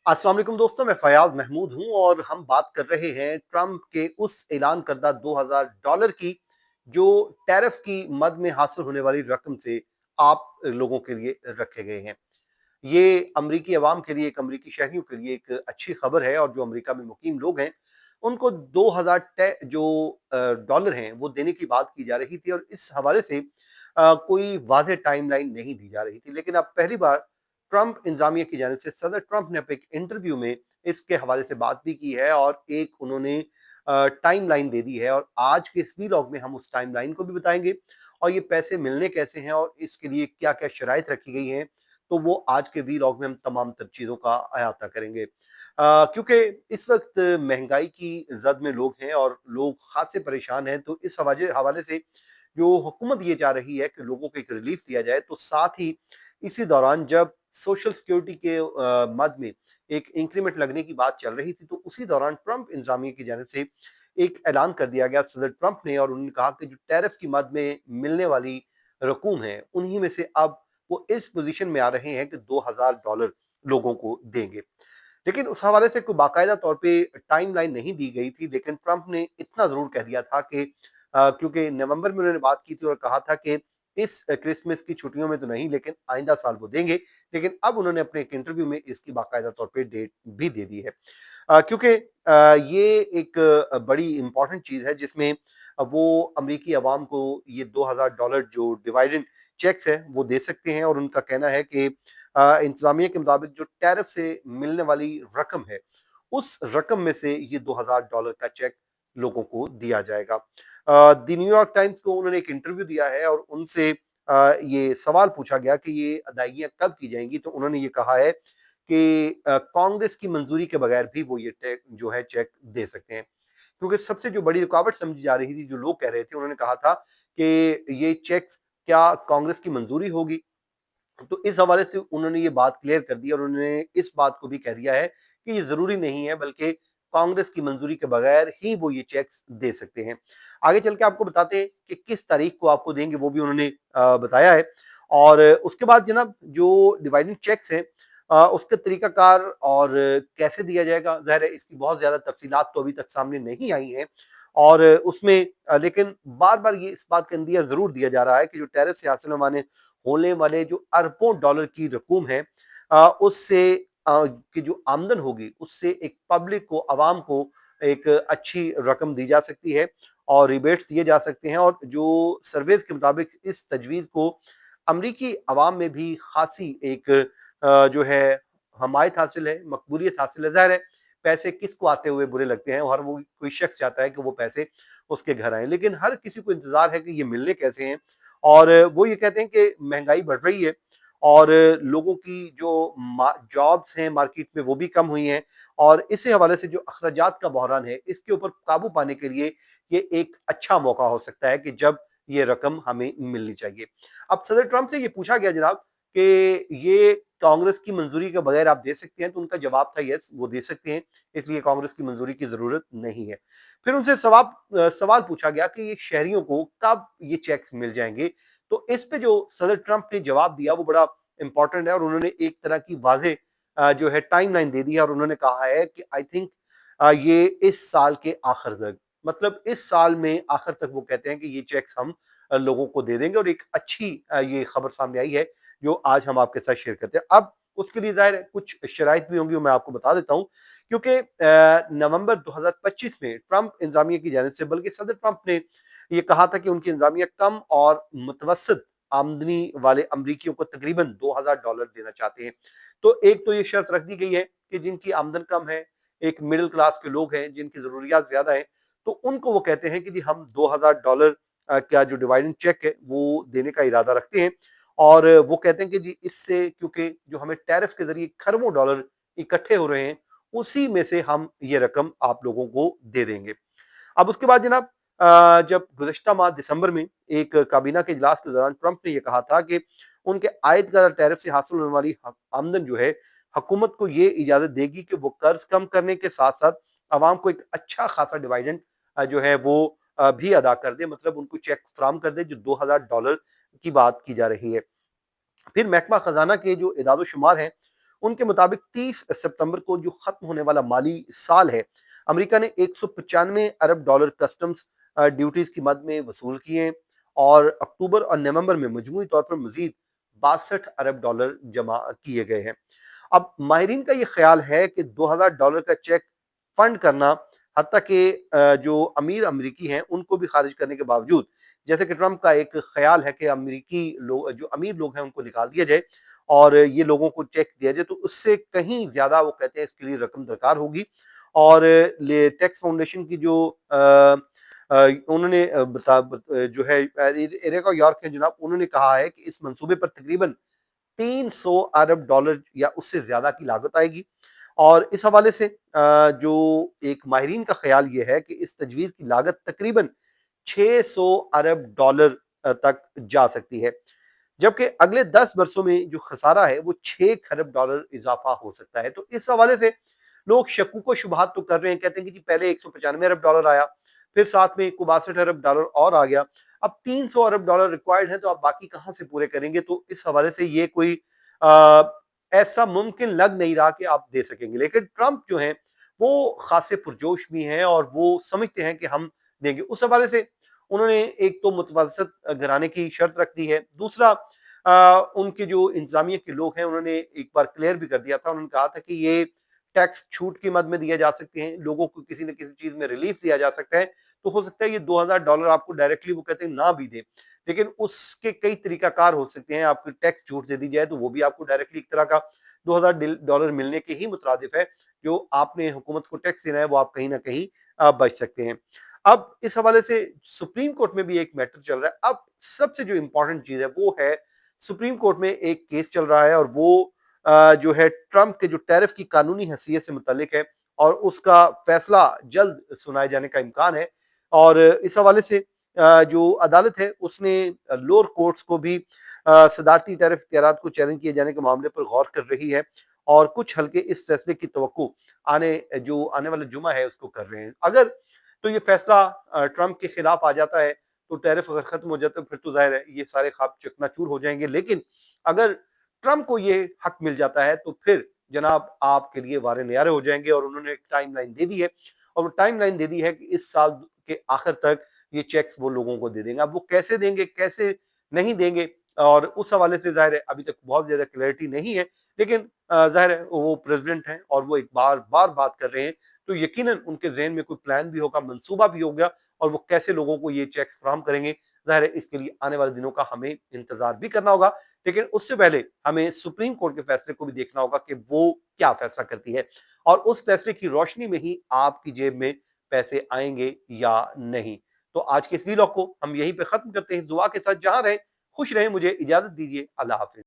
अस्सलाम वालेकुम दोस्तों, मैं फयाज महमूद हूं और हम बात कर रहे हैं ट्रंप के उस ऐलान करदा $2000 की जो टैरिफ की मद में हासिल होने वाली रकम से आप लोगों के लिए रखे गए हैं। ये अमरीकी अवाम के लिए, एक अमरीकी शहरियों के लिए एक अच्छी खबर है और जो अमरीका में मुकीम लोग हैं उनको 2000 जो डॉलर हैं वो देने की बात की जा रही थी और इस हवाले से कोई वाज़ेह टाइमलाइन नहीं दी जा रही थी। लेकिन अब पहली बार ट्रंप इंतजामिया की जानिब से सदर ट्रंप ने अपने एक इंटरव्यू में इसके हवाले से बात भी की है और एक उन्होंने टाइम लाइन दे दी है और आज के इस वीलॉग में हम उस टाइम लाइन को भी बताएंगे और ये पैसे मिलने कैसे हैं और इसके लिए क्या क्या शराइत रखी गई हैं, तो वो आज के वीलॉग में हम तमाम तर चीज़ों का अहाता करेंगे। क्योंकि इस वक्त महंगाई की जद में लोग हैं और लोग खासे परेशान हैं, तो इस हवाले हवाले से जो हुकूमत ये चाह रही है कि लोगों को एक रिलीफ दिया जाए, तो साथ ही इसी दौरान जब सोशल सिक्योरिटी के मद में एक इंक्रीमेंट लगने की बात चल रही थी, तो उसी दौरान ट्रंप इंतजामिया की जानिब से एक ऐलान कर दिया गया सदर ट्रंप ने और उन्होंने कहा कि जो टैरिफ की मद में मिलने वाली रकूम है, उन्हीं में से अब वो इस पोजीशन में आ रहे हैं कि $2000 लोगों को देंगे। लेकिन उस हवाले से कोई बाकायदा तौर पे टाइमलाइन नहीं दी गई थी, लेकिन ट्रंप ने इतना ज़रूर कह दिया था कि क्योंकि नवंबर में उन्होंने बात की थी और कहा था कि इस क्रिसमस की छुट्टियों में तो नहीं, लेकिन आइंदा साल वो देंगे। लेकिन अब उन्होंने अपने एक इंटरव्यू में इसकी बाकायदा तौर पे डेट भी दे दी है। क्योंकि ये एक बड़ी इंपॉर्टेंट चीज़ है जिसमें वो अमरीकी अवाम को ये $2000 जो डिवाइडेंड चेक्स हैं वो दे सकते हैं और उनका कहना है कि इंतजामिया के मुताबिक जो टैरिफ से मिलने वाली रकम है, उस रकम में से ये $2000 का चेक लोगों को दिया जाएगा। द न्यूयॉर्क टाइम्स को उन्होंने एक इंटरव्यू दिया है और उनसे ये सवाल पूछा गया कि ये अदायगियाँ कब की जाएंगी, तो उन्होंने ये कहा है कि कांग्रेस की मंजूरी के बगैर भी वो ये जो है चेक दे सकते हैं। क्योंकि सबसे जो बड़ी रुकावट समझी जा रही थी, जो लोग कह रहे थे, उन्होंने कहा था कि ये चेक्स क्या कांग्रेस की मंजूरी होगी। तो इस हवाले से उन्होंने ये बात क्लियर कर दी और उन्होंने इस बात को भी कह दिया है कि ये जरूरी नहीं है, बल्कि कांग्रेस की मंजूरी के बगैर ही वो ये चेक्स दे सकते हैं। आगे चल के आपको बताते हैं कि किस तारीख को आपको देंगे, वो भी उन्होंने बताया है। और उसके बाद जनाब जो डिवाइडेंड चेक्स हैं, उसका तरीकाकार और कैसे दिया जाएगा, ज़ाहिर है इसकी बहुत ज़्यादा तफसीलात तो अभी तक सामने नहीं आई हैं और उसमें लेकिन बार बार ये इस बात का इंदिया ज़रूर दिया जा रहा है कि जो टेरिस से हासिल होने वाले जो अरबों डॉलर की रकूम है, उससे की जो आमदन होगी उससे एक पब्लिक को, आवाम को एक अच्छी रकम दी जा सकती है और रिबेट्स दिए जा सकते हैं। और जो सर्वेज के मुताबिक इस तजवीज़ को अमरीकी अवाम में भी खासी एक जो है हमायत हासिल है, मकबूलियत हासिल है। ज़ाहिर है पैसे किसको आते हुए बुरे लगते हैं, हर वो कोई शख्स चाहता है कि वो पैसे उसके घर आए, लेकिन हर किसी को इंतजार है कि ये मिलने कैसे हैं। और वो ये कहते हैं कि महंगाई बढ़ रही है और लोगों की जो जॉब्स हैं मार्केट में वो भी कम हुई हैं और इसी हवाले से जो अखराजात का बहरान है, इसके ऊपर काबू पाने के लिए ये एक अच्छा मौका हो सकता है कि जब ये रकम हमें मिलनी चाहिए। अब सदर ट्रंप से ये पूछा गया जनाब कि ये कांग्रेस की मंजूरी के बगैर आप दे सकते हैं, तो उनका जवाब था यस, वो दे सकते हैं, इसलिए कांग्रेस की मंजूरी की जरूरत नहीं है। फिर उनसे सवाल पूछा गया कि ये शहरियों को कब ये चेक्स मिल जाएंगे, तो इस पे जो सदर ट्रंप ने जवाब दिया वो बड़ा इंपॉर्टेंट है और उन्होंने एक तरह की वाजे जो है टाइमलाइन दे दी है और उन्होंने कहा है कि आई थिंक ये इस साल के आखिर तक, मतलब इस साल में आखिर तक वो कहते हैं कि ये चेक्स हम लोगों को दे देंगे और एक अच्छी ये खबर सामने आई है जो आज हम आपके साथ शेयर करते हैं। अब उसके लिए ज़ाहिर है कुछ शराइत भी होंगी, वो मैं आपको बता देता हूँ। क्योंकि नवंबर 2025 में ट्रंप इंतजामिया की जानिब से, बल्कि सदर ट्रंप ने ये कहा था कि उनकी इंतजामिया कम और मुतवसत आमदनी वाले अमरीकियों को तकरीबन $2000 देना चाहते हैं। तो एक तो ये शर्त रख दी गई है कि जिनकी आमदन कम है, एक मिडिल क्लास के लोग हैं जिनकी जरूरियात ज्यादा है, तो उनको वो कहते हैं कि जी हम $2000 का जो डिवाइडेंड चेक है वो देने का इरादा रखते हैं। और वो कहते हैं कि जी इससे, क्योंकि जो हमें टैरिफ के जरिए खरबों डॉलर इकट्ठे हो रहे हैं, उसी में से हम ये रकम आप लोगों को दे देंगे। अब उसके बाद जनाब जब गुज़श्ता माह दिसंबर में एक काबीना के इजलास के दौरान ट्रंप ने यह कहा था कि उनके आयत का टैरिफ से हासिल होने वाली आमदन जो है, हुकूमत को ये इजाजत देगी कि वो कर्ज कम करने के साथ साथ आवाम को एक अच्छा खासा डिवाइडेंड जो है वो भी अदा कर दे, मतलब उनको चेक फराम कर दे जो $2000 की बात की जा रही है। फिर महकमा खजाना के जो इदारो शुमार हैं, ان کے مطابق 30 ستمبر کو جو ختم ہونے والا مالی سال ہے، امریکہ نے 195 ارب ڈالر کسٹمز ڈیوٹیز کی مد میں وصول کیے ہیں، اور اکتوبر اور نومبر میں مجموعی طور پر مزید 62 ارب ڈالر جمع کیے گئے ہیں۔ اب ماہرین کا یہ خیال ہے کہ $2000 کا چیک فنڈ کرنا، حتیٰ کہ جو امیر امریکی ہیں ان کو بھی خارج کرنے کے باوجود، جیسے کہ ٹرمپ کا ایک خیال ہے کہ امریکی لوگ، جو امیر لوگ ہیں، ان کو نکال دیا جائے اور یہ لوگوں کو چیک دیا جائے، تو اس سے کہیں زیادہ وہ کہتے ہیں اس کے لیے رقم درکار ہوگی۔ اور ٹیکس فاؤنڈیشن کی جو انہوں نے جو ہے ایریکا یارک ہے جناب، انہوں نے کہا ہے کہ اس منصوبے پر تقریباً 300 ارب ڈالر یا اس سے زیادہ کی لاگت آئے گی، اور اس حوالے سے جو ایک ماہرین کا خیال یہ ہے کہ اس تجویز کی لاگت تقریباً 600 ارب ڈالر تک جا سکتی ہے، جبکہ اگلے 10 برسوں میں جو خسارہ ہے وہ 6 کھرب ڈالر اضافہ ہو سکتا ہے۔ تو اس حوالے سے لوگ شکوک و شبہات تو کر رہے ہیں، کہتے ہیں کہ جی پہلے 195 ارب ڈالر آیا، پھر ساتھ میں 62 ارب ڈالر اور آ گیا، اب 300 ارب ڈالر ریکوائرڈ ہیں، تو آپ باقی کہاں سے پورے کریں گے؟ تو اس حوالے سے یہ کوئی ایسا ممکن لگ نہیں رہا کہ آپ دے سکیں گے، لیکن ٹرمپ جو ہیں وہ خاصے پرجوش بھی ہیں اور وہ سمجھتے ہیں کہ ہم دیں گے۔ اس حوالے سے انہوں نے ایک تو متوسط گھرانے کی شرط رکھ دی ہے، دوسرا ان کے جو انتظامیہ کے لوگ ہیں انہوں نے ایک بار کلیئر بھی کر دیا تھا، انہوں نے کہا تھا کہ یہ ٹیکس چھوٹ کی مد میں دیا جا سکتے ہیں، لوگوں کو کسی نہ کسی چیز میں ریلیف دیا جا سکتا ہے، تو ہو سکتا ہے یہ $2000 آپ کو ڈائریکٹلی وہ کہتے ہیں نہ بھی دیں، لیکن اس کے کئی طریقہ کار ہو سکتے ہیں۔ آپ کو ٹیکس چھوٹ دے دی جائے تو وہ بھی آپ کو ڈائریکٹلی ایک طرح کا $2000 ملنے کے ہی مترادف ہے، جو آپ نے حکومت کو ٹیکس دینا ہے وہ آپ کہیں نہ کہیں بچ سکتے ہیں۔ اب اس حوالے سے سپریم کورٹ میں بھی ایک میٹر چل رہا ہے۔ اب سب سے جو امپورٹنٹ چیز ہے وہ ہے سپریم کورٹ میں ایک کیس چل رہا ہے، اور وہ جو ہے ٹرمپ کے جو ٹیرف کی قانونی حیثیت سے متعلق ہے، اور اس کا فیصلہ جلد سنائے جانے کا امکان ہے۔ اور اس حوالے سے جو عدالت ہے اس نے لوور کورٹس کو بھی صدارتی ٹیرف اختیارات کو چیلنج کیے جانے کے معاملے پر غور کر رہی ہے، اور کچھ حلقے اس فیصلے کی توقع آنے والا جمعہ ہے اس کو کر رہے ہیں۔ اگر تو یہ فیصلہ ٹرمپ کے خلاف آ جاتا ہے تو ٹیرف اگر ختم ہو جاتا ہے پھر تو ظاہر ہے یہ سارے خواب چکنا چور ہو جائیں گے، لیکن اگر ٹرمپ کو یہ حق مل جاتا ہے تو پھر جناب آپ کے لیے وارے نیارے ہو جائیں گے، اور انہوں نے ایک ٹائم لائن دے دی ہے، اور وہ ٹائم لائن دے دی ہے کہ اس سال کے آخر تک یہ چیکس وہ لوگوں کو دے دیں گے۔ اب وہ کیسے دیں گے، کیسے نہیں دیں گے، اور اس حوالے سے ظاہر ہے ابھی تک بہت زیادہ کلیئرٹی نہیں ہے، لیکن ظاہر ہے وہ پریزیڈنٹ ہیں اور وہ ایک بار بات کر رہے ہیں، تو یقیناً ان کے ذہن میں کوئی پلان بھی ہوگا، منصوبہ بھی ہوگا، اور وہ کیسے لوگوں کو یہ چیکس فراہم کریں گے، ظاہر ہے اس کے لیے آنے والے دنوں کا ہمیں انتظار بھی کرنا ہوگا۔ لیکن اس سے پہلے ہمیں سپریم کورٹ کے فیصلے کو بھی دیکھنا ہوگا کہ وہ کیا فیصلہ کرتی ہے، اور اس فیصلے کی روشنی میں ہی آپ کی جیب میں پیسے آئیں گے یا نہیں۔ تو آج کے اس ویلاگ کو ہم یہیں پہ ختم کرتے ہیں، اس دعا کے ساتھ جہاں رہیں خوش رہیں، مجھے اجازت دیجیے، اللہ حافظ۔